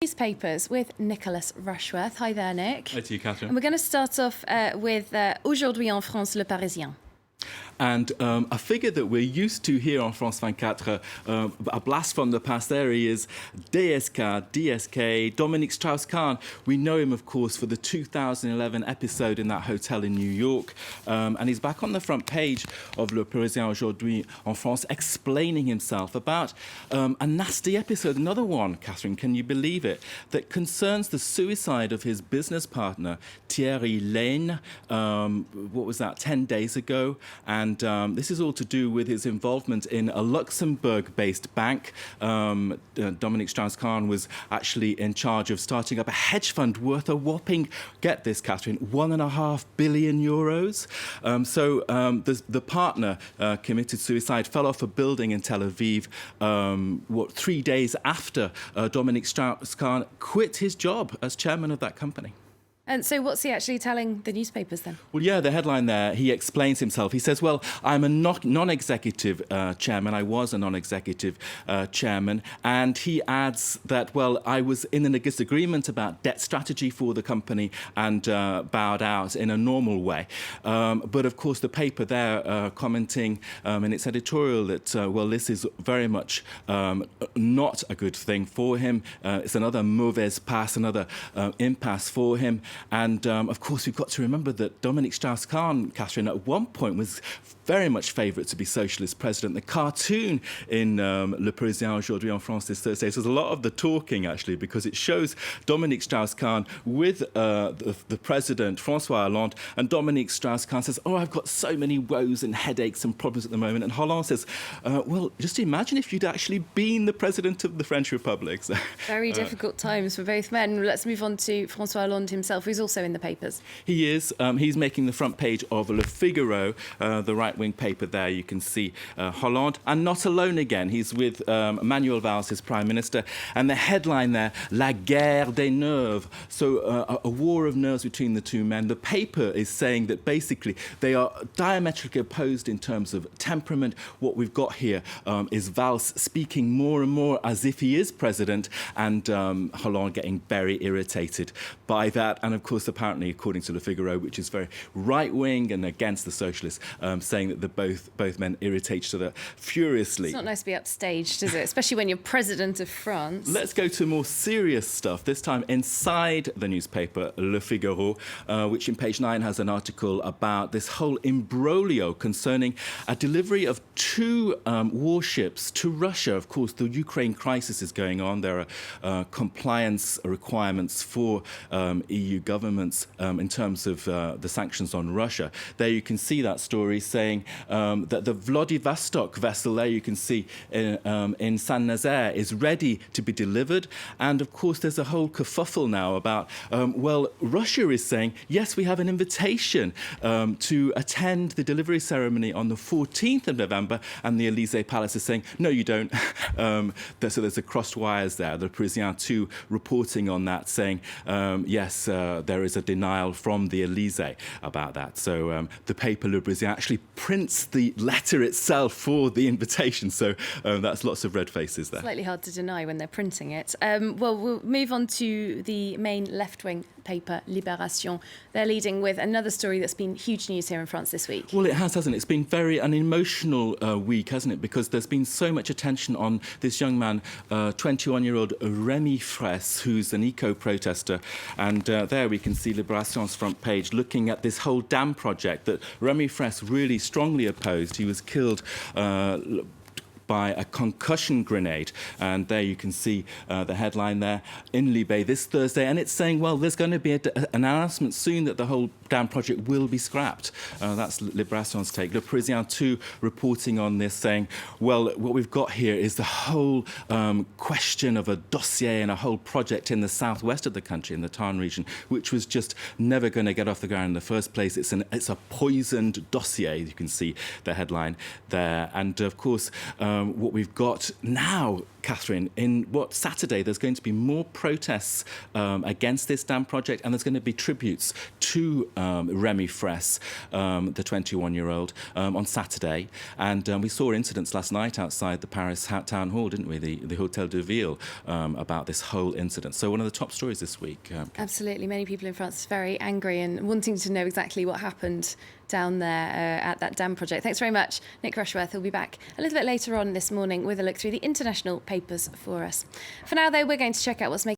Newspapers with Nicholas Rushworth. Hi there, Nick. Hi to you, Catherine. And we're going to start off with Aujourd'hui-en-France, Le Parisien. And a figure that we're used to here on France 24, a blast from the past there, he is DSK, Dominique Strauss-Kahn. We know him, of course, for the 2011 episode in that hotel in New York. And he's back on the front page of Le Parisien-Aujourd'hui-en-France, explaining himself about a nasty episode, another one, Catherine, can you believe it, that concerns the suicide of his business partner, Thierry Lane, 10 days ago. And this is all to do with his involvement in a Luxembourg-based bank. Dominique Strauss-Kahn was actually in charge of starting up a hedge fund worth a whopping, get this, Catherine, €1.5 billion. The partner committed suicide, fell off a building in Tel Aviv, 3 days after Dominique Strauss-Kahn quit his job as chairman of that company. And so what's he actually telling the newspapers then? Well, yeah, the headline there, he explains himself. He says, well, I'm a non-executive chairman. I was a non-executive chairman. And he adds that, well, I was in a disagreement about debt strategy for the company and bowed out in a normal way. But, of course, the paper there commenting in its editorial that, well, this is very much not a good thing for him. It's another mauvaise passe, another impasse for him. And, of course, we've got to remember that Dominique Strauss-Kahn, Catherine, at one point was very much favourite to be socialist president. The cartoon in Le Parisien-Aujourd'hui-en-France this Thursday, so there's a lot of the talking, actually, because it shows Dominique Strauss-Kahn with the president, François Hollande, and Dominique Strauss-Kahn says, oh, I've got so many woes and headaches and problems at the moment. And Hollande says, well, just imagine if you'd actually been the president of the French Republic. So, very difficult times for both men. Let's move on to François Hollande himself, who's also in the papers. He is. He's making the front page of Le Figaro, the right-wing paper there. You can see Hollande, and not alone again. He's with Manuel Valls, his prime minister, and the headline there, La guerre des nerfs. So a war of nerves between the two men. The paper is saying that basically they are diametrically opposed in terms of temperament. What we've got here is Valls speaking more and more as if he is president, and Hollande getting very irritated by that. And of course, apparently, according to Le Figaro, which is very right-wing and against the socialists, saying that both men irritate each other furiously. It's not nice to be upstaged, is it? Especially when you're president of France. Let's go to more serious stuff, this time inside the newspaper Le Figaro, which in page 9 has an article about this whole imbroglio concerning a delivery of 2 warships to Russia. Of course, the Ukraine crisis is going on. There are compliance requirements for EU governments in terms of the sanctions on Russia. There you can see that story saying that the Vladivostok vessel there you can see in Saint-Nazaire is ready to be delivered. And of course, there's a whole kerfuffle now about, well, Russia is saying, yes, we have an invitation to attend the delivery ceremony on the 14th of November, and the Elysée Palace is saying, no, you don't. So there's a crossed wires there. The Parisien-Aujourd'hui reporting on that, saying, yes, there is a denial from the Elysée about that. So the paper Le Parisien actually prints the letter itself for the invitation. So that's lots of red faces there. Slightly hard to deny when they're printing it. Well, we'll move on to the main left-wing paper, Libération. They're leading with another story that's been huge news here in France this week. Well, it has, hasn't it? It's been an emotional week, hasn't it? Because there's been so much attention on this young man, 21-year-old Rémi Fraisse, who's an eco-protester. And there we can see Libération's front page looking at this whole dam project that Rémi Fraisse really strongly opposed. He was killed by a concussion grenade. And there you can see the headline there in Libé this Thursday. And it's saying, well, there's going to be an announcement soon that the whole dam project will be scrapped. That's Libération's take. Le Parisien too reporting on this, saying, well, what we've got here is the whole question of a dossier and a whole project in the southwest of the country, in the Tarn region, which was just never going to get off the ground in the first place. It's a poisoned dossier. You can see the headline there. And, of course, what we've got now Catherine, in Saturday, there's going to be more protests against this dam project, and there's going to be tributes to Remy Fraisse, the 21-year-old, on Saturday. And we saw incidents last night outside the Paris town hall, didn't we, the Hôtel de Ville, about this whole incident. So one of the top stories this week. Absolutely. Many people in France are very angry and wanting to know exactly what happened down there at that dam project. Thanks very much, Nick Rushworth. He'll be back a little bit later on this morning with a look through the international papers for us. For now, though, we're going to check out what's making